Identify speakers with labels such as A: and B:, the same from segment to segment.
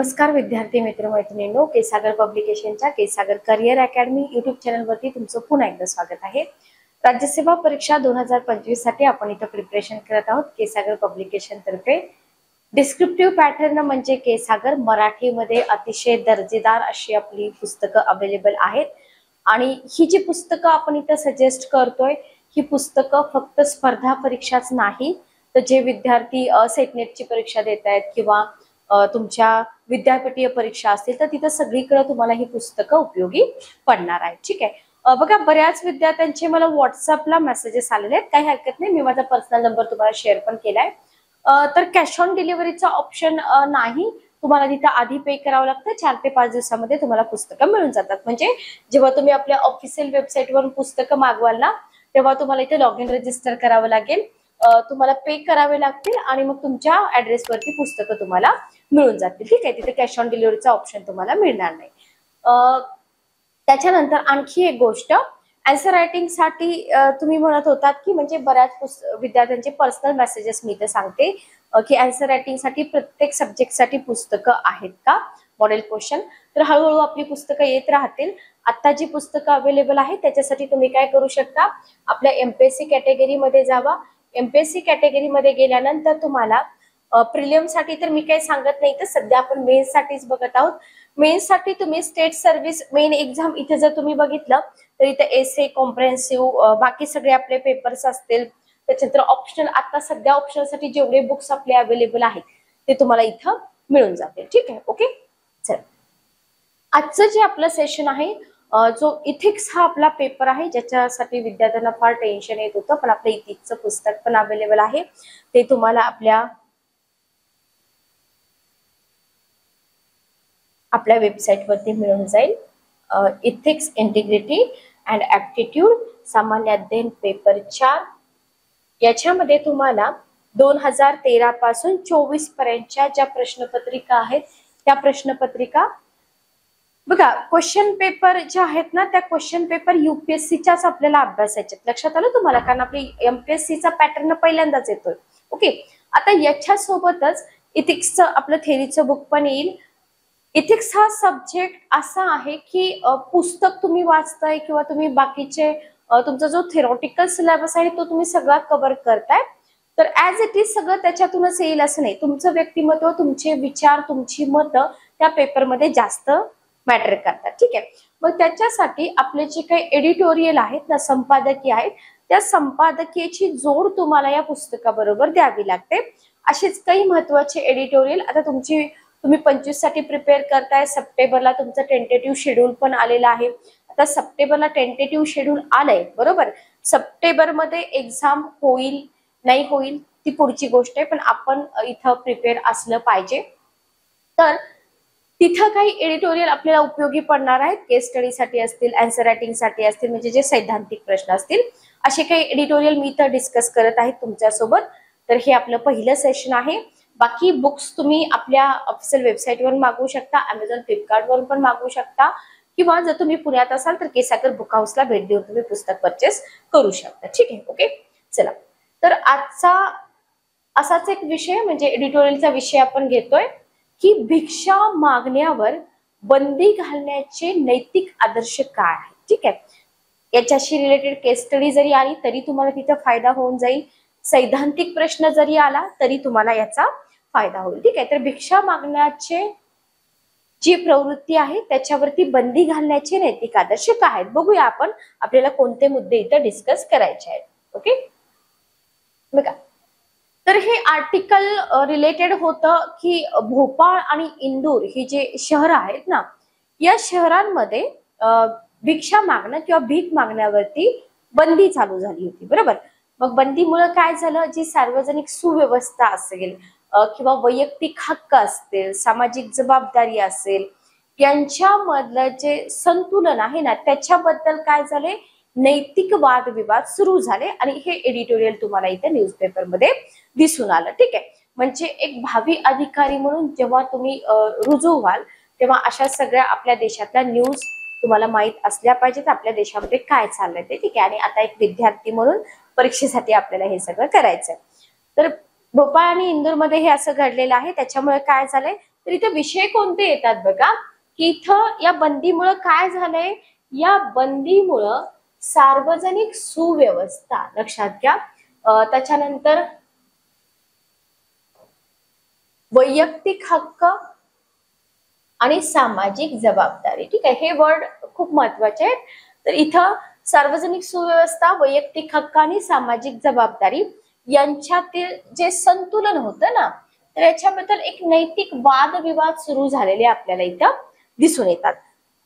A: नमस्कार विद्यार्थी मित्र मैत्रिणींनो, केसागर पब्लिकेशनच्या केसागर करिअर अकॅडमी यूट्यूब चॅनलवरती तुमचं पुन्हा एकदा स्वागत आहे। राज्यसेवा परीक्षा 2025 साठी आपण इथं प्रिपरेशन करत आहोत केसागर पब्लिकेशन तर्फे। डिस्क्रिप्टिव्ह पॅटर्न म्हणजे केसागर मराठीमध्ये अतिशय दर्जेदार अशी आपली पुस्तकं अवेलेबल आहेत आणि ही जी पुस्तकं आपण इथं सजेस्ट करतोय ही पुस्तकं फक्त स्पर्धा परीक्षाच नाही तर जे विद्यार्थी सेट नेटची परीक्षा देत आहेत किंवा तुमच्या विद्यापीठीय परीक्षा असतील तर तिथे सगळीकडे तुम्हाला ही पुस्तकं उपयोगी पडणार आहेत। ठीक आहे, बघा बऱ्याच विद्यार्थ्यांचे मला व्हॉट्सअपला मेसेजेस आलेले आहेत, काही हरकत नाही, मी माझा पर्सनल नंबर तुम्हाला शेअर पण केलाय। तर कॅश ऑन डिलिव्हरीचा ऑप्शन नाही, तुम्हाला तिथे आधी पे करावं लागतं। 4 ते 5 दिवसामध्ये तुम्हाला पुस्तकं मिळून जातात। म्हणजे जेव्हा तुम्ही आपल्या ऑफिशियल वेबसाईटवरून पुस्तकं मागवाल ना तेव्हा तुम्हाला इथे लॉग इन रजिस्टर करावं लागेल, तुम्हाला पे करावे लागतील आणि मग तुमच्या ऍड्रेसवरती पुस्तकं तुम्हाला मिळून जातील। ठीक आहे, तिथे कॅश ऑन डिलिव्हरीचा ऑप्शन तुम्हाला मिळणार नाही। त्याच्यानंतर आणखी एक गोष्ट, आन्सर रायटिंग साठी तुम्ही म्हणत होतात की म्हणजे बऱ्याच विद्यार्थ्यांचे पर्सनल मेसेजेस मी इथे सांगते की आन्सर रायटिंग साठी प्रत्येक सब्जेक्टसाठी पुस्तकं आहेत का मॉडेल क्वेश्चन। तर हळूहळू आपली पुस्तकं येत राहतील। आता जी पुस्तकं अवेलेबल आहेत त्याच्यासाठी तुम्ही काय करू शकता, आपल्या एमपीएससी कॅटेगरीमध्ये जावा। एमपीएससी कॅटेगरीमध्ये गेल्यानंतर तुम्हाला प्रिलियम साठी तर मी काही सांगत नाही, तर सध्या आपण मेन्स साठीच बघत आहोत। मेन्स साठी तुम्ही स्टेट सर्व्हिस मेन एक्झाम इथे जर तुम्ही बघितलं तर इथे एसे कॉम्प्रेहेन्सिव्ह बाकी सगळे आपले पेपर्स असतील। त्याच्यानंतर ऑप्शनल, आता सध्या ऑप्शनल साठी जेवढे बुक्स आपले अवेलेबल आहेत ते तुम्हाला इथं मिळून जातील। ठीक आहे, ओके। चल, आजचं जे आपलं सेशन आहे जो इथिक्स हा आपला पेपर आहे ज्याच्यासाठी विद्यार्थ्यांना फार टेन्शन येत होतं, पण आपलं इथिक्सचं पुस्तक पण अवेलेबल आहे, ते तुम्हाला आपल्या वेबसाईटवरती मिळून जाईल। इथिक्स, इंटिग्रिटी अँड ऍप्टिट्यूड सामान्य अध्ययन पेपर 4 याच्यामध्ये तुम्हाला 2013 पासून 24 पर्यंतच्या ज्या प्रश्नपत्रिका आहेत त्या प्रश्नपत्रिका बघा, क्वेश्चन पेपर जे आहेत ना त्या क्वेश्चन पेपर युपीएससीच्याच आपल्याला अभ्यासायचे, लक्षात आलं तुम्हाला, कारण आपली एमपीएससीचा पॅटर्न पहिल्यांदाच येतोय। ओके, आता याच्या सोबतच इथिक्सचं आपलं थेरीचं बुक पण येईल। इथिक्स हा सब्जेक्ट असा आहे की पुस्तक तुम्ही वाचताय किंवा तुम्ही बाकीचे तुमचा जो थेरॉटिकल सिलेबस आहे तो तुम्ही सगळा कव्हर करताय, तर ऍज इट इज सगळं त्याच्यातूनच येईल असं नाही। तुमचं व्यक्तिमत्व, तुमचे विचार, तुमची मतं त्या पेपरमध्ये जास्त मॅटर करतात। ठीक आहे, मग त्याच्यासाठी आपले जे काही एडिटोरियल आहेत ना, संपादकीय आहेत, त्या संपादकीयची जोड तुम्हाला या पुस्तकाबरोबर द्यावी लागते। असेच काही महत्वाचे एडिटोरियल आता तुम्ही 25 साठी प्रिपेअर करताय, सप्टेंबरला तुमचं टेंटेटिव्ह शेड्यूल पण आलेलं आहे। आता सप्टेंबरला टेंटेटिव्ह शेड्यूल आलंय बरोबर, सप्टेंबरमध्ये एक्झाम होईल नाही होईल ती पुढची गोष्ट आहे, पण आपण इथं प्रिपेअर असलं पाहिजे। तर तिथं काही एडिटोरियल आपल्याला उपयोगी पडणार आहेत, केस स्टडीसाठी असतील, आन्सर रायटिंग साठी असतील, म्हणजे जे सैद्धांतिक प्रश्न असतील असे काही एडिटोरियल मी इथं डिस्कस करत आहे तुमच्यासोबत। तर हे आपलं पहिलं सेशन आहे। बाकी बुक्स तुम्ही आपल्या ऑफिशियल वेबसाईटवरून मागवू शकता, अमेझॉन, फ्लिपकार्ट वरून पण मागवू शकता, किंवा जर तुम्ही पुण्यात असाल तर केसागर बुक हाऊसला भेट देऊन तुम्ही पुस्तक परचेस करू शकता। ठीक आहे, ओके। चला, तर आजचा असाच एक विषय म्हणजे एडिटोरियलचा विषय आपण घेतोय की भिक्षा मागण्यावर बंदी घालण्याचे नैतिक आदर्श काय आहे। ठीक आहे, याच्याशी रिलेटेड केस स्टडी जरी आली तरी तुम्हाला तिथे फायदा होऊन जाईल, सैद्धांतिक प्रश्न जरी आला तरी तुम्हाला याचा फायदा होईल। ठीक आहे, तर भिक्षा मागण्याचे जी प्रवृत्ती आहे त्याच्यावरती बंदी घालण्याचे नैतिक आदर्श काय आहेत बघूया आपण, आपल्याला कोणते मुद्दे इथं डिस्कस करायचे आहेत। ओके, बघा, तर हे आर्टिकल रिलेटेड होतं की भोपाळ आणि इंदूर ही जे शहर आहेत ना, या शहरांमध्ये भिक्षा मागणं किंवा भीक मागण्यावरती बंदी चालू झाली होती बरोबर। मग बंदीमुळे काय झालं, जी सार्वजनिक सुव्यवस्था असेल किंवा वैयक्तिक हक्क असतील, सामाजिक जबाबदारी असेल, यांच्यामधलं जे संतुलन आहे ना त्याच्याबद्दल काय झाले, नैतिक वादविवाद सुरू झाले आणि हे एडिटोरियल तुम्हाला इथे न्यूजपेपरमध्ये दिसून आलं। ठीक आहे, म्हणजे एक भावी अधिकारी म्हणून जेव्हा तुम्ही रुजू व्हाल तेव्हा अशा सगळ्या आपल्या देशातल्या न्यूज तुम्हाला माहित असल्या पाहिजेत, आपल्या देशामध्ये काय चाललंय ते। ठीक आहे, आणि आता एक विद्यार्थी म्हणून परीक्षेसाठी आपल्याला हे सगळं करायचंय। तर भोपाळ आणि इंदूरमध्ये हे असं घडलेलं आहे, त्याच्यामुळे काय झालंय, तर इथे विषय कोणते येतात बघा, की इथं या बंदीमुळे काय झालंय, या बंदीमुळं सार्वजनिक सुव्यवस्था लक्षात घ्या, त्याच्यानंतर वैयक्तिक हक्क आणि सामाजिक जबाबदारी, ठीक आहे, हे वर्ड खूप महत्वाचे आहेत. तर इथं सार्वजनिक सुव्यवस्था, वैयक्तिक हक्क आणि सामाजिक जबाबदारी यांच्यातील जे संतुलन होतं ना, तर याच्याबद्दल एक नैतिक वादविवाद सुरू झालेले आपल्याला इथं दिसून येतात.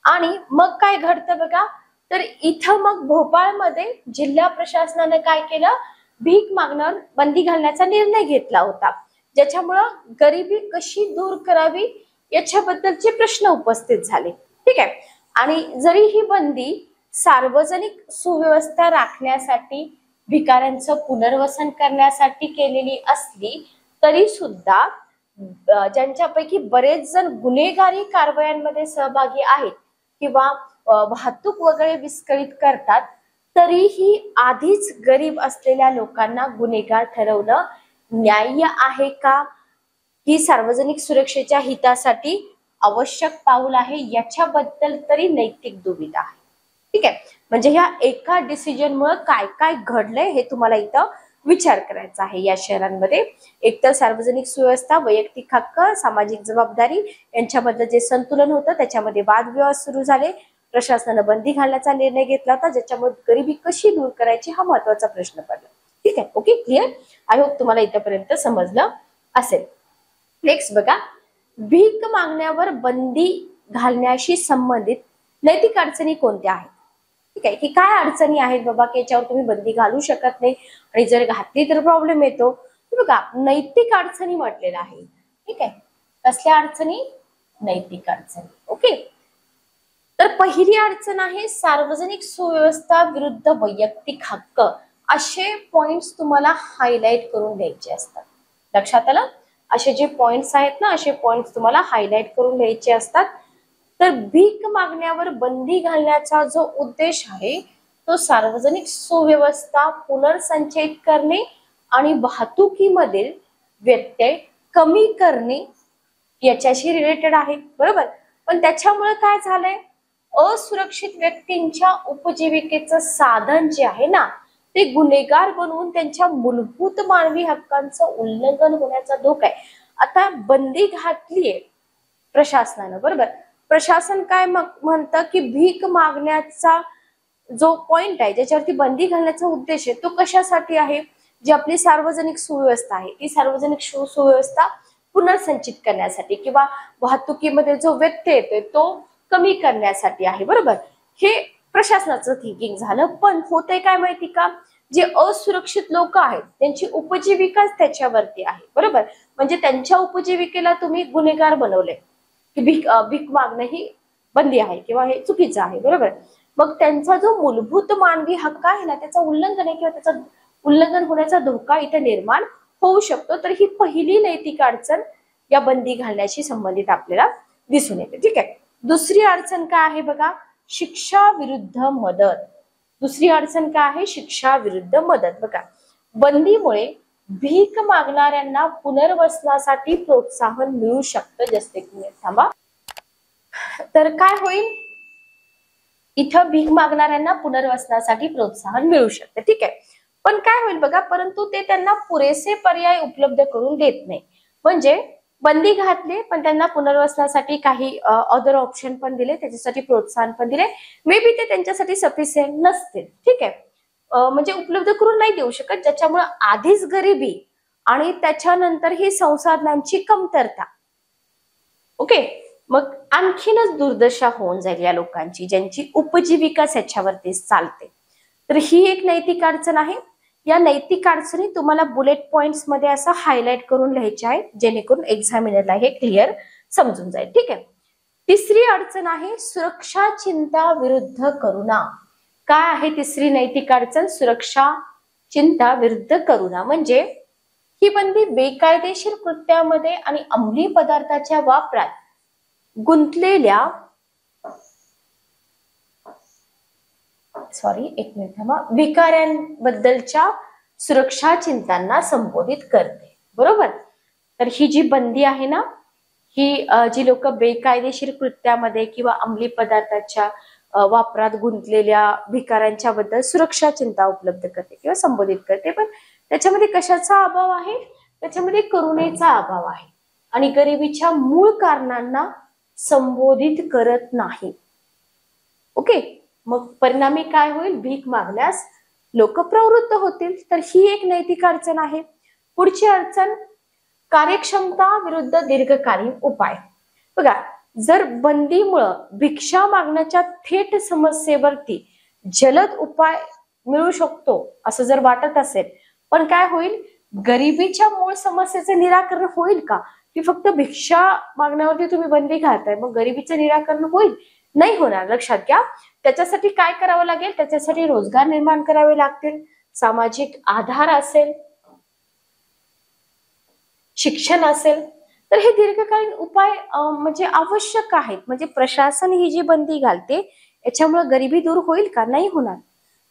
A: आणि मग काय घडतं बघा, तर इथं मग भोपाळमध्ये जिल्हा प्रशासनाने काय केलं, भीक मागण्यावर बंदी घालण्याचा निर्णय घेतला होता, ज्याच्यामुळं गरिबी कशी दूर करावी याच्याबद्दलचे प्रश्न उपस्थित झाले, ठीक आहे. आणि जरी ही बंदी सार्वजनिक सुव्यवस्था राखण्यासाठी, भिकाऱ्यांचं पुनर्वसन करण्यासाठी केलेली असली तरी सुद्धा ज्यांच्यापैकी बरेच जण गुन्हेगारी कारवायांमध्ये सहभागी आहेत किंवा वाहतूक वगैरे विस्कळीत करतात, तरीही आधीच गरीब असलेल्या लोकांना गुन्हेगार ठरवणं न्याय्य आहे का, ही सार्वजनिक सुरक्षेच्या हितासाठी आवश्यक पाऊल आहे, याच्याबद्दल तरी नैतिक दुविधा आहे, ठीक आहे. म्हणजे ह्या एका डिसिजनमुळे काय काय घडलंय हे तुम्हाला इथं विचार करायचा आहे. या शहरांमध्ये एकतर सार्वजनिक सुव्यवस्था, वैयक्तिक हक्क, सामाजिक जबाबदारी यांच्याबद्दल जे संतुलन होतं त्याच्यामध्ये वादविवाद सुरू झाले, प्रशासनानं बंदी घालण्याचा निर्णय घेतला होता, ज्याच्यामुळे गरिबी कशी दूर करायची हा महत्वाचा प्रश्न पडला, ठीक आहे. Okay, clear. आय होप तुम्हाला इथपर्यंत समजलं असेल. नेक्स्ट बघा, भीक मागण्यावर बंदी घालण्याशी संबंधित नैतिक अडचणी कोणत्या आहेत, ठीक आहे, की काय अडचणी आहेत बाबा की याच्यावर तुम्ही बंदी घालू शकत नाही आणि जर घातली तर प्रॉब्लेम येतो. बघा, नैतिक अडचणी म्हटलेलं आहे, ठीक आहे. कसल्या अडचणी, नैतिक अडचणी. ओके, तर पहिली अडचण आहे सार्वजनिक सुव्यवस्था विरुद्ध वैयक्तिक हक्क, असे पॉइंट्स तुम्हाला हायलाइट करून द्यायचे असतात. लक्षात आलं, असे जे पॉइंट्स आहेत ना, असे पॉइंट्स तुम्हाला हायलाइट करून द्यायचे असतात. तर भीक मागण्यावर बंदी घालण्याचा जो उद्देश आहे तो सार्वजनिक सुव्यवस्था पुनर्संचयित करणे आणि वाहतुकीमधील व्यत्यय कमी करणे याच्याशी रिलेटेड आहे, बरोबर. पण त्याच्यामुळे काय झालंय, असुरक्षित व्यक्तींच्या उपजीविकेचं साधन जे आहे ना ते गुन्हेगार बनवून त्यांच्या मूलभूत मानवी हक्कांचं उल्लंघन होण्याचा धोका आहे. आता बंदी घातलीये प्रशासनानं, बरोबर. प्रशासन काय म्हणतं की भीक मागण्याचा जो पॉइंट आहे ज्याच्यावरती बंदी घालण्याचा उद्देश आहे तो कशासाठी आहे, जी आपली सार्वजनिक सुव्यवस्था आहे ती सार्वजनिक सुव्यवस्था पुनर्संचित करण्यासाठी किंवा वाहतुकीमध्ये जो व्यत्यय येतोय तो कमी करण्यासाठी आहे, बरोबर. हे प्रशासनाचं थिंकिंग झालं. पण होतंय काय माहिती का, जे असुरक्षित लोक आहेत त्यांची उपजीविकाच त्याच्यावरती आहे, बरोबर. म्हणजे त्यांच्या उपजीविकेला तुम्ही गुन्हेगार बनवले की भीक मागणं ही बंदी आहे किंवा हे चुकीचं आहे, बरोबर. मग त्यांचा जो मूलभूत मानवी हक्क आहे ना त्याचं उल्लंघन आहे किंवा त्याचं उल्लंघन होण्याचा धोका इथे निर्माण होऊ शकतो. तर ही पहिली नैतिक अडचण या बंदी घालण्याशी संबंधित आपल्याला दिसून येते, ठीक आहे. दुसरी अडचण काय आहे बघा, शिक्षा विरुद्ध मदत. दुसरी अडचण काय आहे, शिक्षा विरुद्ध मदत. बघा, बंदीमुळे भीक मागणाऱ्यांना पुनर्वसनासाठी प्रोत्साहन मिळू शकतं. जस्ट एक मिनिट थांबा. तर काय होईल, इथं भीक मागणाऱ्यांना पुनर्वसनासाठी प्रोत्साहन मिळू शकतं, ठीक आहे. पण काय होईल बघा, परंतु ते त्यांना पुरेसे पर्याय उपलब्ध करून देत नाही. म्हणजे बंदी घातली पण त्यांना पुनर्वसनासाठी काही अदर ऑप्शन पण दिले, त्याच्यासाठी प्रोत्साहन पण दिले, मे बी ते त्यांच्यासाठी सफिशियंट नसतील, ठीक आहे. म्हणजे उपलब्ध करून नाही देऊ शकत, ज्याच्यामुळे आधीच गरिबी आणि त्याच्यानंतर ही संसाधनांची कमतरता, ओके, मग आणखीनच दुर्दशा होऊन जाईल या लोकांची ज्यांची उपजीविका याच्यावरती चालते. तर ही एक नैतिक अडचण आहे. या नैतिक अडचणी तुम्हाला बुलेट पॉइंट्स मध्ये असं हायलाइट करून लिहायचे आहेत जेणेकरून एक्झामिनरला हे क्लिअर समजून जाईल, ठीक आहे. तिसरी अडचण आहे सुरक्षा चिंता विरुद्ध करुणा. काय आहे तिसरी नैतिक अडचण, सुरक्षा चिंता विरुद्ध करुणा. म्हणजे ही बंदी बेकायदेशीर कृत्यामध्ये आणि अंमली पदार्थाच्या वापरात गुंतलेल्या भिकाऱ्यांबद्दलच्या सुरक्षा चिंतांना संबोधित करते, बरोबर. तर ही जी बंदी आहे ना ही जी लोक बेकायदेशीर कृत्यामध्ये किंवा अंमली पदार्थाच्या वापरात गुंतलेल्या भिकाऱ्यांच्या बद्दल सुरक्षा चिंता उपलब्ध करते किंवा संबोधित करते. पण त्याच्यामध्ये कशाचा अभाव आहे? त्याच्यामध्ये करुणेचा अभाव आहे आणि गरिबीच्या मूळ कारणांना संबोधित करत नाही. ओके, मग परिणामी काय होईल? भीक मागण्यास लोक प्रवृत्त होतील. तर ही एक नैतिक अडचण आहे. पुढची अडचण, कार्यक्षमता विरुद्ध दीर्घकालीन उपाय. बघा, जर बंदीमुळं भिक्षा मागण्याच्या थेट समस्येवरती जलद उपाय मिळू शकतो असं जर वाटत असेल, पण काय होईल? गरिबीच्या मूळ समस्येचे निराकरण होईल का? की फक्त भिक्षा मागण्यावरती तुम्ही बंदी घालताय, मग गरिबीचं निराकरण होईल? नाही होणार. लक्षात घ्या. त्याच्यासाठी काय करावं लागेल? त्याच्यासाठी रोजगार निर्माण करावे लागतील, सामाजिक आधार असेल, शिक्षण असेल. तर हे दीर्घकालीन उपाय म्हणजे आवश्यक आहेत. म्हणजे प्रशासन ही जी बंदी घालते याच्यामुळे गरिबी दूर होईल का? नाही होणार.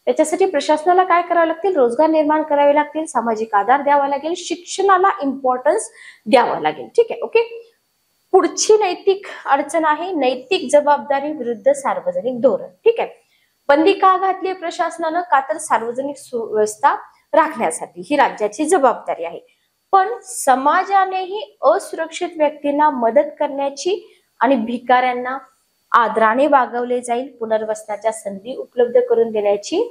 A: त्याच्यासाठी प्रशासनाला काय करावं लागतील? रोजगार निर्माण करावे लागतील, सामाजिक आधार द्यावा लागेल, शिक्षणाला इम्पॉर्टन्स द्यावा लागेल. ठीक आहे, ओके. पुढची नैतिक अडचण आहे नैतिक जबाबदारी विरुद्ध सार्वजनिक धोरण. ठीक आहे, बंदी का घातली प्रशासनानं? का तर सार्वजनिक सुव्यवस्था राखण्यासाठी ही राज्याची जबाबदारी आहे. पण समाजानेही असुरक्षित व्यक्तींना मदत करण्याची आणि भिकाऱ्यांना आदराने वागवले जाईल, पुनर्वसनाच्या संधी उपलब्ध करून देण्याची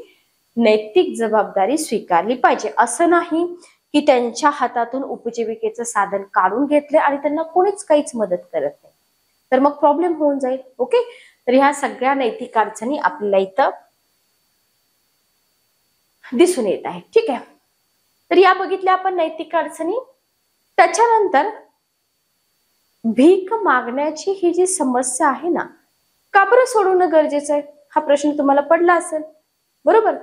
A: नैतिक जबाबदारी स्वीकारली पाहिजे. असं नाही की त्यांच्या हातातून उपजीविकेचं साधन काढून घेतले आणि त्यांना कोणीच काहीच मदत करत नाही, तर मग प्रॉब्लेम होऊन जाईल. ओके, तर ह्या सगळ्या नैतिक अडचणी आपल्याला इथं दिसून येत आहे. ठीक आहे, तर या बघितल्या आपण नैतिक अडचणी. त्याच्यानंतर भीक मागण्याची ही जी समस्या आहे ना, का बरं सोडवणं गरजेचं आहे? हा प्रश्न तुम्हाला पडला असेल, बरोबर.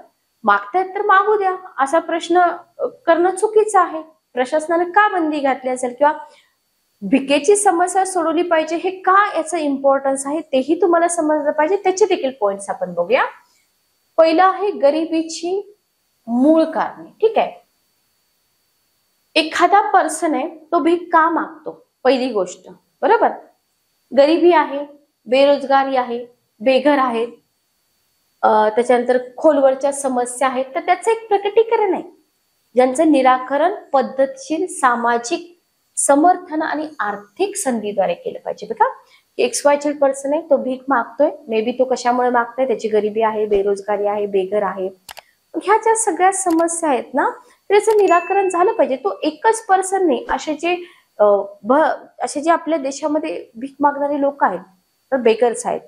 A: मागतायत तर मागू द्या असा प्रश्न करणं चुकीचं आहे. प्रशासनाने का बंदी घातली असेल किंवा भिकेची समस्या सोडवली पाहिजे, हे का याचं इम्पॉर्टन्स आहे तेही तुम्हाला समजलं पाहिजे. त्याचे देखील पॉइंट्स आपण बघूया. पहिलं आहे गरिबीची मूळ कारणे. ठीक आहे, एखादा पर्सन आहे तो भीक का मागतो? पहिली गोष्ट, बरोबर. गरिबी आहे, बेरोजगारी आहे, बेघर आहेत, त्याच्यानंतर खोलवरच्या समस्या आहेत. तर त्याचं एक प्रकटीकरण आहे ज्यांचं निराकरण पद्धतशीर सामाजिक समर्थन आणि आर्थिक संधीद्वारे केलं पाहिजे. बघा, XYZ पर्सन आहे, तो भीक मागतोय. मे बी तो कशामुळे मागतोय? त्याची गरिबी आहे, बेरोजगारी आहे, बेघर आहे. ह्या ज्या सगळ्या समस्या आहेत ना, त्याचं निराकरण झालं पाहिजे. तो एकच पर्सन नाही, असे जे आपल्या देशामध्ये भीक मागणारे लोक आहेत, तर बेगर्स आहेत,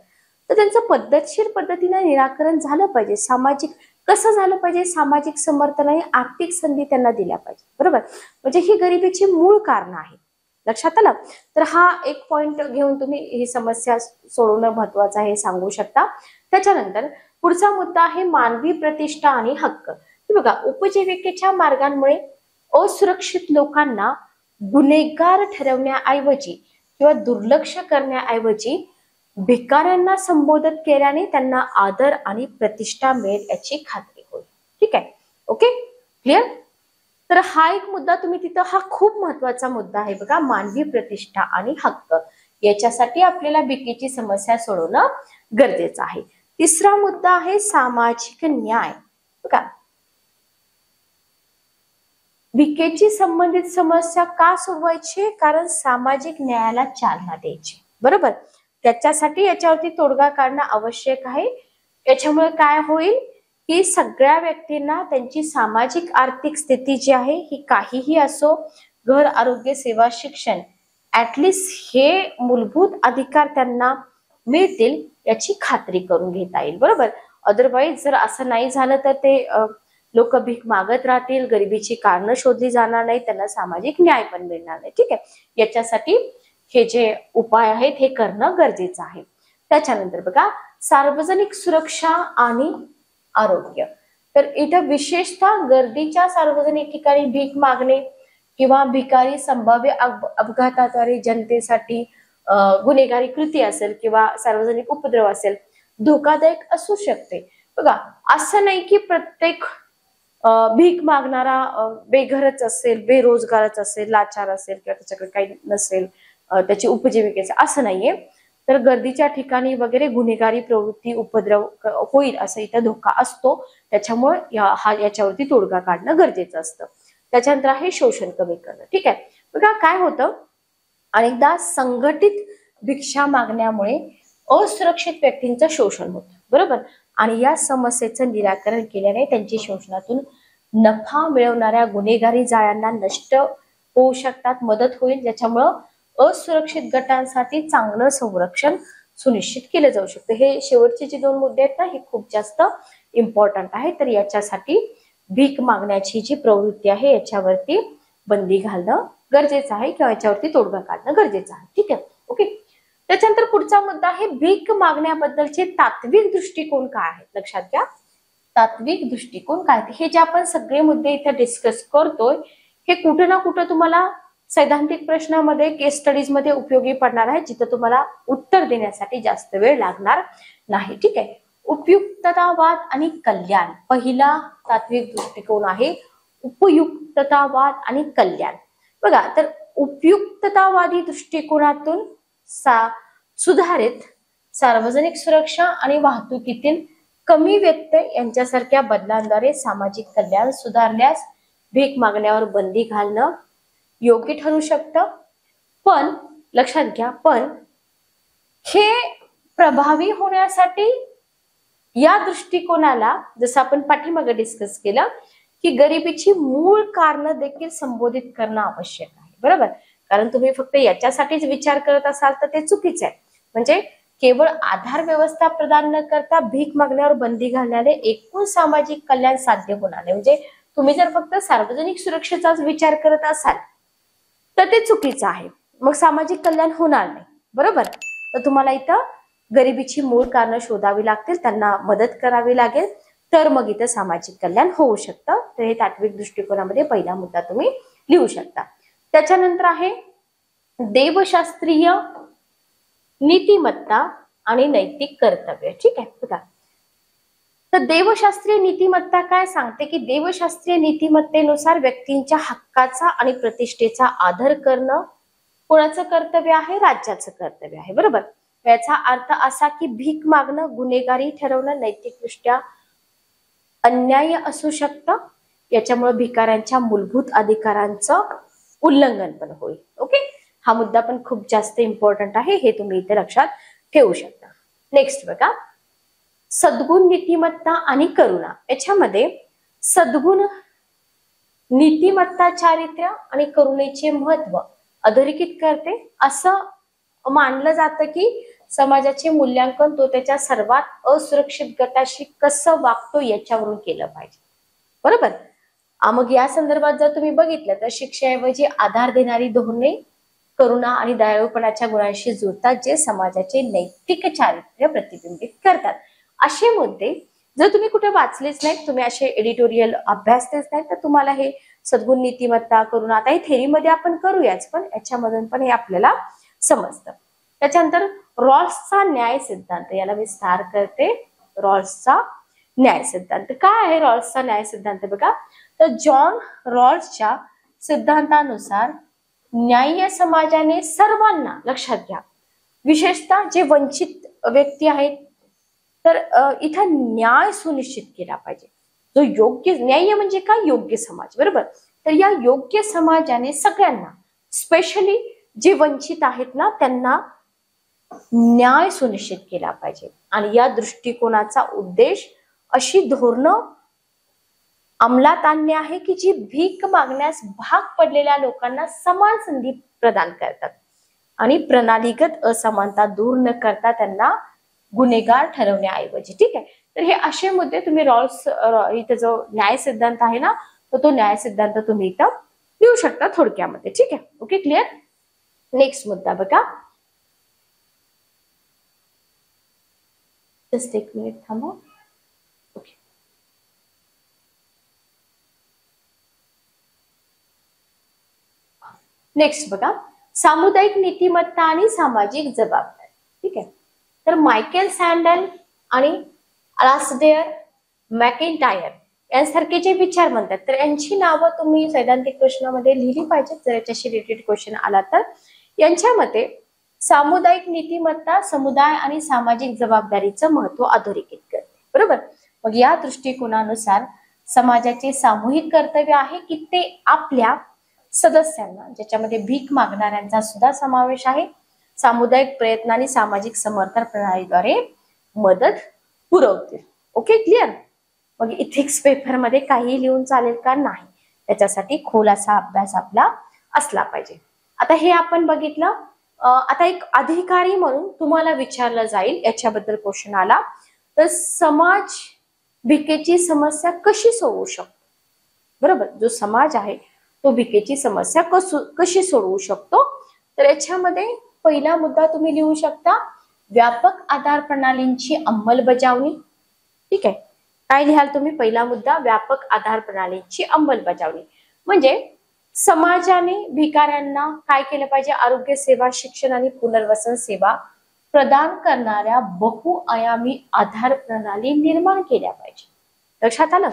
A: तर त्यांचं पद्धतशीर पद्धतीने निराकरण झालं पाहिजे. सामाजिक कसं झालं पाहिजे? सामाजिक समर्थन आणि आर्थिक संधी त्यांना दिल्या पाहिजे, बरोबर. म्हणजे ही गरिबीची मूळ कारण आहे. लक्षात आलं? तर हा एक पॉइंट घेऊन तुम्ही ही समस्या सोडवणं महत्वाचं आहे, सांगू शकता. त्याच्यानंतर पुढचा मुद्दा आहे मानवी प्रतिष्ठा आणि हक्क. बघा, उपजीविकेच्या मार्गांमुळे असुरक्षित लोकांना गुन्हेगार ठरवण्याऐवजी किंवा दुर्लक्ष करण्याऐवजी भिकाऱ्यांना संबोधित केल्याने त्यांना आदर आणि प्रतिष्ठा मिळेल याची खात्री होईल. ठीक आहे, ओके, क्लिअर. तर हा एक मुद्दा तुम्ही तिथं, हा खूप महत्वाचा मुद्दा आहे बघा, मानवी प्रतिष्ठा आणि हक्क. याच्यासाठी आपल्याला भिकेची समस्या सोडवणं गरजेचं आहे. तिसरा मुद्दा आहे सामाजिक न्याय. बघा, भिकेची संबंधित समस्या का सोडवायची? कारण सामाजिक न्यायाला चालना द्यायची, बरोबर. त्याच्यासाठी याच्यावरती तोडगा काढणं आवश्यक आहे. याच्यामुळे काय होईल की सगळ्या व्यक्तींना त्यांची सामाजिक आर्थिक स्थिती जी आहे ही काहीही असो, घर, आरोग्य, सेवा, शिक्षण, ऍटलिस्ट हे मूलभूत अधिकार त्यांना मिळतील याची खात्री करून घेता येईल, बरोबर. अदरवाईज जर असं नाही झालं तर ते लोक भीक मागत राहतील, गरिबीची कारणं शोधली जाणार नाही, त्यांना सामाजिक न्याय पण मिळणार नाही. ठीक आहे, याच्यासाठी हे जे उपाय आहेत हे करणं गरजेचं आहे. त्याच्यानंतर बघा, सार्वजनिक सुरक्षा आणि आरोग्य. तर इथं विशेषतः गर्दीच्या सार्वजनिक ठिकाणी भीक मागणे किंवा भिकारी संभाव्य अपघाताद्वारे जनतेसाठी गुन्हेगारी कृती असेल किंवा सार्वजनिक उपद्रव असेल, धोकादायक असू शकते. बघा, असं नाही की प्रत्येक भीक मागणारा बेघरच असेल, बेरोजगारच असेल, लाचार असेल किंवा त्याच्याकडे काही नसेल त्याची उपजीविकेचं असं नाहीये. तर गर्दीच्या ठिकाणी वगैरे गुन्हेगारी प्रवृत्ती उपद्रव होईल असं इथं धोका असतो. त्याच्यामुळे याच्यावरती तोडगा काढणं गरजेचं असतं. त्याच्यानंतर आहे शोषण कमी करणं. ठीक आहे, बघा काय होतं, अनेकदा संघटित भिक्षा मागण्यामुळे असुरक्षित व्यक्तींचं शोषण होतं, बरोबर. आणि या समस्येचं निराकरण केल्याने त्यांची शोषणातून नफा मिळवणाऱ्या गुन्हेगारी जाळ्यांना नष्ट होऊ शकतात, मदत होईल, ज्याच्यामुळं असुरक्षित गटांसाठी चांगलं संरक्षण सुनिश्चित केलं जाऊ शकतं. हे शेवटचे जे 2 मुद्दे आहेत ना, हे खूप जास्त इम्पॉर्टंट आहे. तर याच्यासाठी भीक मागण्याची जी प्रवृत्ती आहे याच्यावरती बंदी घालणं गरजेचं आहे किंवा याच्यावरती तोडगा काढणं गरजेचं आहे. ठीक आहे, ओके. त्याच्यानंतर पुढचा मुद्दा आहे भीक मागण्याबद्दलचे तात्विक दृष्टिकोन काय आहेत. लक्षात घ्या, तात्विक दृष्टिकोन काय. हे जे आपण सगळे मुद्दे इथे डिस्कस करतोय हे कुठे ना कुठे तुम्हाला सैद्धांतिक प्रश्नामध्ये, केस स्टडीज मध्ये उपयोगी पडणार आहे, जिथं तुम्हाला उत्तर देण्यासाठी जास्त वेळ लागणार नाही. ठीक आहे, उपयुक्ततावाद आणि कल्याण. पहिला तात्विक दृष्टिकोन आहे उपयुक्ततावाद आणि कल्याण. बघा, तर उपयुक्ततावादी दृष्टिकोनातून सुधारित सार्वजनिक सुरक्षा आणि वाहतुकीतील कमी व्यत्यय यांच्यासारख्या बदलांद्वारे सामाजिक कल्याण सुधारल्यास भीक मागण्यावर बंदी घालणं योग्य ठरू शकतं. पण लक्षात घ्या, पण हे प्रभावी होण्यासाठी या दृष्टिकोनाला, जसं आपण पाठीमागे डिस्कस केलं, की गरिबीची मूळ कारणं देखील संबोधित करणं आवश्यक आहे, बरोबर. कारण तुम्ही फक्त याच्यासाठीच विचार करत असाल तर ते चुकीचं आहे. म्हणजे केवळ आधार व्यवस्था प्रदान न करता भीक मागण्यावर बंदी घालण्याने एकूण सामाजिक कल्याण साध्य होणार नाही. म्हणजे तुम्ही जर फक्त सार्वजनिक सुरक्षेचाच विचार करत असाल तर ते चुकीचं आहे, मग सामाजिक कल्याण होणार नाही, बरोबर. तर तुम्हाला इथं गरिबीची मूळ कारणं शोधावी लागतील, त्यांना मदत करावी लागेल, तर मग इथं सामाजिक कल्याण होऊ शकतं. तर हे तात्विक दृष्टिकोनामध्ये पहिला मुद्दा तुम्ही लिहू शकता. त्याच्यानंतर आहे देवशास्त्रीय नीतिमत्ता आणि नैतिक कर्तव्य. ठीक आहे, बघा, तर देवशास्त्रीय नीतिमत्ता काय सांगते, की देवशास्त्रीय नीतिमत्तेनुसार व्यक्तींच्या हक्काचा आणि प्रतिष्ठेचा आदर करणं कोणाचं कर्तव्य आहे, राज्याचं कर्तव्य आहे, बरोबर. याचा अर्थ असा की भीक मागणं गुन्हेगारी ठरवणं नैतिकदृष्ट्या अन्याय असू शकतं. याच्यामुळे भिकाऱ्यांच्या मूलभूत अधिकारांचं उल्लंघन पण होईल. ओके, हा मुद्दा पण खूप जास्त इम्पॉर्टंट आहे, हे तुम्ही इथे लक्षात ठेवू शकता. नेक्स्ट बघा, सद्गुण नीतिमत्ता आणि करुणा. याच्यामध्ये सद्गुण नीतिमत्ता चारित्र्य आणि करुणेचे महत्व अधोरेखित करते. असं मानलं जातं की समाजाचे मूल्यांकन तो त्याच्या सर्वात असुरक्षित गटाशी कसं वागतो याच्यावरून केलं पाहिजे, बरोबर. मग या संदर्भात जर तुम्ही बघितलं तर शिक्षेऐवजी आधार देणारी धोरणे करुणा आणि दयाळूपणाच्या गुणांशी जुळतात, जे समाजाचे नैतिक चारित्र्य प्रतिबिंबित करतात. असे मुद्दे जर तुम्ही कुठे वाचलेच नाहीत, तुम्ही असे एडिटोरियल अभ्यासलेच नाहीत, तर तुम्हाला हे सद्गुण नीतिमत्ता करुणा, आता हे थेरीमध्ये आपण करूयाच, पण याच्यामधून पण हे आपल्याला समजतं. त्याच्यानंतर रॉल्सचा न्याय सिद्धांत, याला विस्तार करते. रॉल्सचा न्याय सिद्धांत काय आहे? रॉल्सचा न्याय सिद्धांत बघा, तर जॉन रॉल्सच्या सिद्धांतानुसार न्याय्य समाजाने सर्वांना, लक्षात घ्या, विशेषतः जे वंचित व्यक्ती आहेत, तर इथं न्याय सुनिश्चित केला पाहिजे. जो योग्य, न्याय्य म्हणजे काय, योग्य समाज, बरोबर. तर या योग्य समाजाने सगळ्यांना, स्पेशली जे वंचित आहेत ना, त्यांना न्याय सुनिश्चित केला पाहिजे. आणि या दृष्टिकोनाचा उद्देश अशी धोरणं अंमलात आणणे आहे की जी भीक मागण्यास भाग पडलेल्या लोकांना समान संधी प्रदान करतात आणि प्रणालीगत असमानता दूर न करता त्यांना गुन्हेगार ठरवण्याऐवजी. ठीक आहे, तर हे असे मुद्दे तुम्ही रॉल्स इथे जो न्याय सिद्धांत आहे ना, तो न्याय सिद्धांत तुम्ही इथं लिहू शकता थोडक्यामध्ये. ठीक आहे, ओके, क्लिअर. नेक्स्ट मुद्दा बघा, जस्ट एक मिनिट थांबा. ओके, नेक्स्ट बघा, सामुदायिक नीतिमत्ता आणि सामाजिक जबाबदारी. ठीक आहे, तर मायकेल सँडल आणि अलास्डेअर मॅकिंटायर यांसारखे जे विचार म्हणतात, तर यांची नावं तुम्ही सैद्धांतिक प्रश्नामध्ये लिहिली पाहिजेत जर याच्याशी रिलेटेड क्वेश्चन आला तर. यांच्या मते सामुदायिक नीतिमत्ता समुदाय आणि सामाजिक जबाबदारीचं महत्व अधोरेखित करते. बरोबर. मग या दृष्टिकोनानुसार समाजाचे सामूहिक कर्तव्य आहे की ते आपल्या सदस्यांना, ज्याच्यामध्ये भीक मागणाऱ्यांचा सुद्धा समावेश आहे, सामुदायिक प्रयत्न आणि सामाजिक समर्थन प्रणालीद्वारे मदत पुरवतील. Okay, clear. मग इथिक्स पेपर मध्ये काही लिहून चालेल का? नाही. त्याच्यासाठी खोल असा अभ्यास आपला असला पाहिजे. आता हे आपण बघितलं. आता एक अधिकारी म्हणून तुम्हाला विचारलं जाईल, याच्याबद्दल क्वेश्चन आला तर समाज भिकेची समस्या कशी सोडवू शकतो? बरोबर. जो समाज आहे तो भिकेची समस्या कशी सोडवू शकतो? तर याच्यामध्ये पहिला मुद्दा तुम्ही लिहू शकता, व्यापक आधार प्रणालींची अंमलबजावणी. ठीक आहे. काय लिहाल तुम्ही? पहिला मुद्दा, व्यापक आधार प्रणालींची अंमलबजावणी. म्हणजे समाजाने भिकाऱ्यांना काय केलं पाहिजे? आरोग्य सेवा, शिक्षण आणि पुनर्वसन सेवा प्रदान करणाऱ्या बहुआयामी आधार प्रणाली निर्माण केल्या पाहिजे. लक्षात आलं?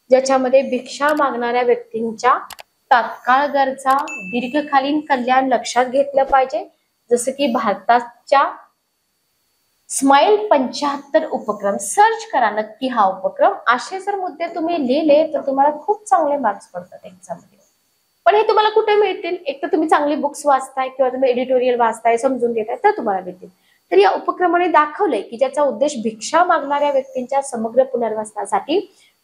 A: ज्याच्यामध्ये भिक्षा मागणाऱ्या व्यक्तींच्या तात्काळ गरजा, दीर्घकालीन कल्याण लक्षात घेतलं पाहिजे. जसं की भारताच्या स्माइल 75 उपक्रम, सर्च करा नक्की हा उपक्रम. असे जर मुद्दे तुम्ही लिहिले तर तुम्हाला खूप चांगले मार्क्स पडतात एक्झाम मध्ये. पण हे तुम्हाला कुठे मिळतील? एक तर तुम्ही चांगली बुक्स वाचताय किंवा तुम्ही एडिटोरियल वाचताय, समजून घेताय, तर तुम्हाला मिळतील. तर या उपक्रमाने दाखवलंय की ज्याचा उद्देश भिक्षा मागणाऱ्या व्यक्तींच्या समग्र पुनर्वसनासाठी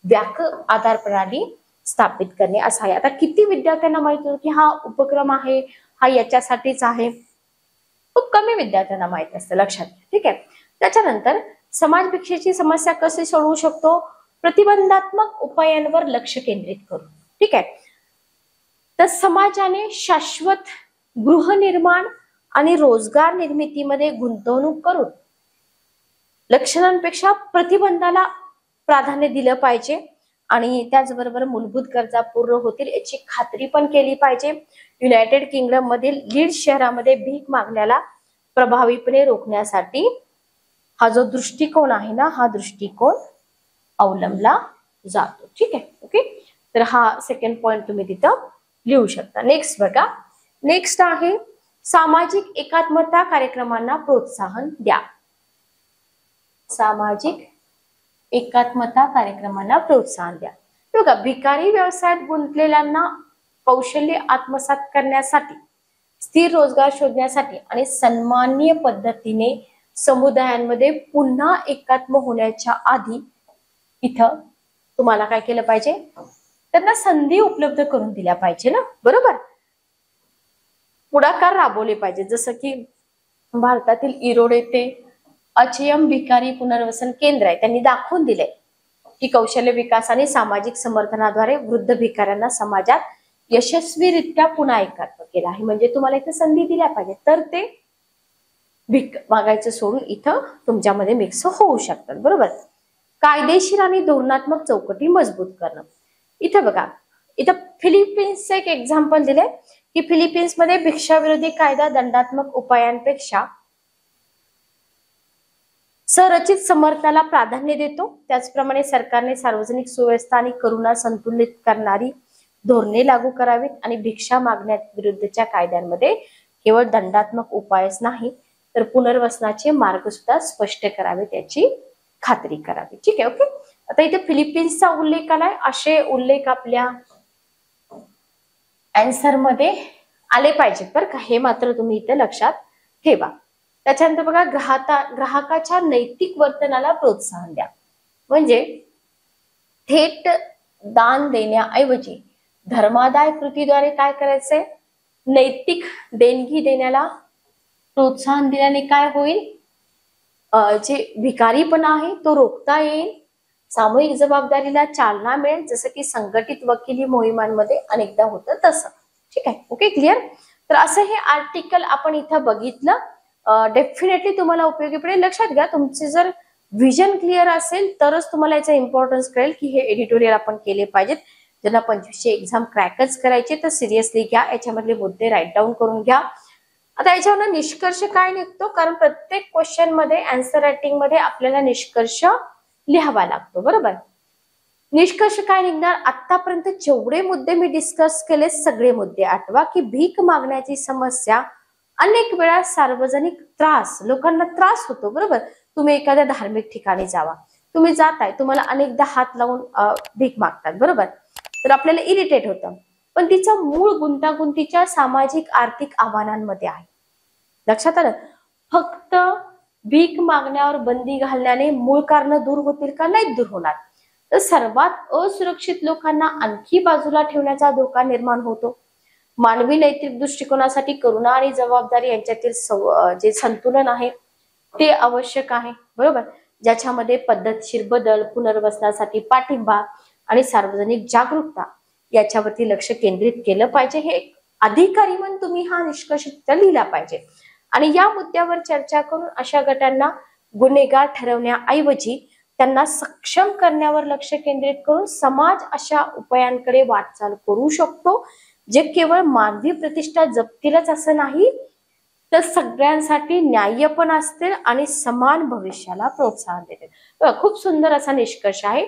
A: व्यापक आधार प्रणाली स्थापित करणे असा आहे. आता किती विद्यार्थ्यांना माहित होतं की हा उपक्रम आहे, हा याच्यासाठीच आहे? खूप कमी विद्यार्थ्यांना माहित असतं. लक्षात घ्या. ठीक आहे. त्याच्यानंतर समाज भिक्षेची समस्या कशी सोडवू शकतो? प्रतिबंधात्मक उपायांवर लक्ष केंद्रित करून. ठीक आहे. तर समाजाने शाश्वत गृहनिर्माण आणि रोजगार निर्मितीमध्ये गुंतवणूक करून लक्षणांपेक्षा प्रतिबंधाला प्राधान्य दिलं पाहिजे आणि त्याचबरोबर मूलभूत गरजा पूर्ण होतील याची खात्री पण केली पाहिजे. युनायटेड किंगडम मधील लीड्स शहरामध्ये भीक मागण्याला प्रभावीपणे रोखण्यासाठी हा जो दृष्टिकोन आहे ना, हा दृष्टिकोन अवलंबला जातो. ठीक आहे. ओके. तर हा सेकंड पॉइंट तुम्ही तिथं लिहू शकता. नेक्स्ट बघा. नेक्स्ट आहे सामाजिक एकात्मता कार्यक्रमांना प्रोत्साहन द्या. सामाजिक एकात्मता कार्यक्रमांना प्रोत्साहन द्या. बघा, भिकारी व्यवसायात गुंतलेल्यांना कौशल्य आत्मसात करण्यासाठी, स्थिर रोजगार शोधण्यासाठी आणि सन्माननीय पद्धतीने समुदायांमध्ये पुन्हा एकात्म होण्याच्या आधी इथं तुम्हाला काय केलं पाहिजे? त्यांना संधी उपलब्ध करून दिल्या पाहिजे ना. बरोबर. पुढाकार राबवले पाहिजे. जसं की भारतातील इरोड येथे अचयम भिकारी पुनर्वसन केंद्र आहे. त्यांनी दाखवून दिले की कौशल्य विकास आणि सामाजिक समर्थनाद्वारे वृद्ध भिकाऱ्यांना समाजात यशस्वीरित्या पुन्हा एकात्म केला आहे. म्हणजे तुम्हाला इथे संधी दिल्या पाहिजे तर ते भीक मागायचं सोडून इथं तुमच्यामध्ये मिक्स होऊ शकतात. बरोबर. कायदेशीर आणि धोरणात्मक चौकटी मजबूत करणं. इथं बघा, इथं फिलिपिन्सचं एक एक्झाम्पल दिलंय की फिलिपिन्स मध्ये भिक्षाविरोधी कायदा दंडात्मक उपायांपेक्षा संरचित समर्थनाला प्राधान्य देतो. त्याचप्रमाणे सरकारने सार्वजनिक सुव्यवस्था आणि करुणा संतुलित करणारी धोरणे लागू करावीत आणि भिक्षा मागण्याविरुद्धच्या कायद्यांमध्ये केवळ दंडात्मक उपायच नाही तर पुनर्वसनाचे मार्ग सुद्धा स्पष्ट करावेत याची खात्री करावी. ठीक आहे. ओके. आता इथे फिलिपिन्सचा उल्लेख आलाय. असे उल्लेख आपल्या आन्सर मध्ये आले पाहिजेत बरं का. हे मात्र तुम्ही इथे लक्षात ठेवा. त्याच्यानंतर बघा, ग्राहकाच्या नैतिक वर्तनाला प्रोत्साहन द्या. म्हणजे थेट दान देण्याऐवजी धर्मादाय कृतीद्वारे काय करायचंय? नैतिक देणगी देण्याला प्रोत्साहन दिल्याने काय होईल? जे भिकारीपणा आहे तो रोखता येईल. सामूहिक जबाबदारीला चालना मिळेल, जसं की संघटित वकिली मोहिमांमध्ये अनेकदा होतं तसं. ठीक आहे. Okay, clear. तर असं हे आर्टिकल आपण इथं बघितलं. डेफिनेटली तुम्हाला उपयोगी पडेल. लक्षात घ्या, तुमचे जर व्हिजन क्लिअर असेल तरच तुम्हाला याचा इम्पॉर्टन्स कळेल की हे एडिटोरियल आपण केले पाहिजेत. ज्यांना 25ची एक्झाम क्रॅकच करायची तर सिरियसली घ्या, याच्यामधले मुद्दे राईट डाऊन करून घ्या. आता याच्यावर निष्कर्ष काय निघतो? कारण प्रत्येक क्वेश्चन मध्ये आन्सर रायटिंग मध्ये आपल्याला निष्कर्ष लिहावा लागतो. बरोबर. निष्कर्ष काय निघणार? आतापर्यंत जेवढे मुद्दे मी डिस्कस केले सगळे मुद्दे आठवा की भीक मागण्याची समस्या अनेक वेळा सार्वजनिक त्रास, लोकांना त्रास होतो, बरोबर. तुम्ही एखाद्या धार्मिक ठिकाणी जावा, तुम्ही जाताय, तुम्हाला अनेकदा हात लावून भीक मागतात, बरोबर. तर आपल्याला इरिटेट होतं, पण तिचा मूळ गुंतागुंतीच्या सामाजिक आर्थिक आव्हानांमध्ये आहे. लक्षात आलं. फक्त भीक मागण्यावर बंदी घालण्याने मूळ कारण दूर होतील का? नाही दूर होणार. तर सर्वात असुरक्षित लोकांना आणखी बाजूला ठेवण्याचा धोका निर्माण होतो. मानवी नैतिक दृष्टिकोनासाठी करुणा आणि जबाबदारी यांच्यातील जे संतुलन आहे ते आवश्यक आहे, बरोबर. ज्याच्यामध्ये पद्धतशीर बदल, पुनर्वसनासाठी पाठिंबा आणि सार्वजनिक जागरूकता याच्यावरती लक्ष केंद्रित केलं पाहिजे. हे अधिकारी म्हणून तुम्ही हा निष्कर्ष लिहिला पाहिजे. आणि या मुद्द्यावर चर्चा करून अशा गटांना गुन्हेगार ठरवण्याऐवजी त्यांना सक्षम करण्यावर लक्ष केंद्रित करून समाज अशा उपायांकडे वाटचाल करू शकतो, जे केवळ मानवी प्रतिष्ठा जपतीलच असं नाही, तर सगळ्यांसाठी न्याय्य पण असतील आणि समान भविष्याला प्रोत्साहन देतील. खूप सुंदर असा निष्कर्ष आहे.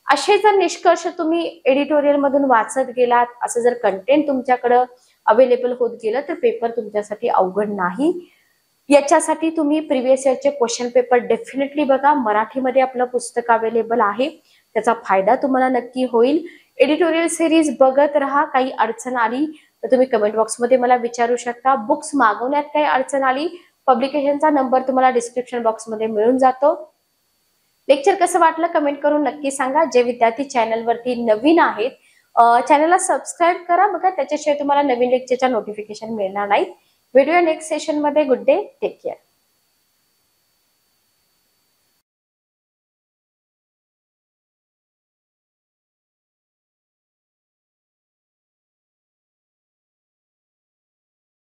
A: असे जर निष्कर्ष तुम्ही एडिटोरियल मधून वाचत गेलात, असं जर कंटेंट तुमच्याकडे अवेलेबल होत गेलं, तर पेपर तुमच्यासाठी अवघड नाही. याच्यासाठी तुम्ही प्रिव्हियस इयरचे क्वेश्चन पेपर डेफिनेटली बघा. मराठीमध्ये आपलं पुस्तक अवेलेबल आहे, त्याचा फायदा तुम्हाला नक्की होईल. एडिटोरियल सिरीज बघत राहा. काही अडचण आली तर तुम्ही कमेंट बॉक्समध्ये मला विचारू शकता. बुक्स मागवण्यात काही अडचण आली, पब्लिकेशनचा नंबर तुम्हाला डिस्क्रिप्शन बॉक्समध्ये मिळून जातो. लेक्चर कसं वाटलं कमेंट करून नक्की सांगा. जे विद्यार्थी चॅनलवरती नवीन आहेत, चॅनलला सबस्क्राईब करा बघा, त्याच्याशिवाय तुम्हाला नवीन लेक्चरच्या नोटिफिकेशन मिळणार नाही. भेटूया नेक्स्ट सेशन मध्ये. Good day, take care.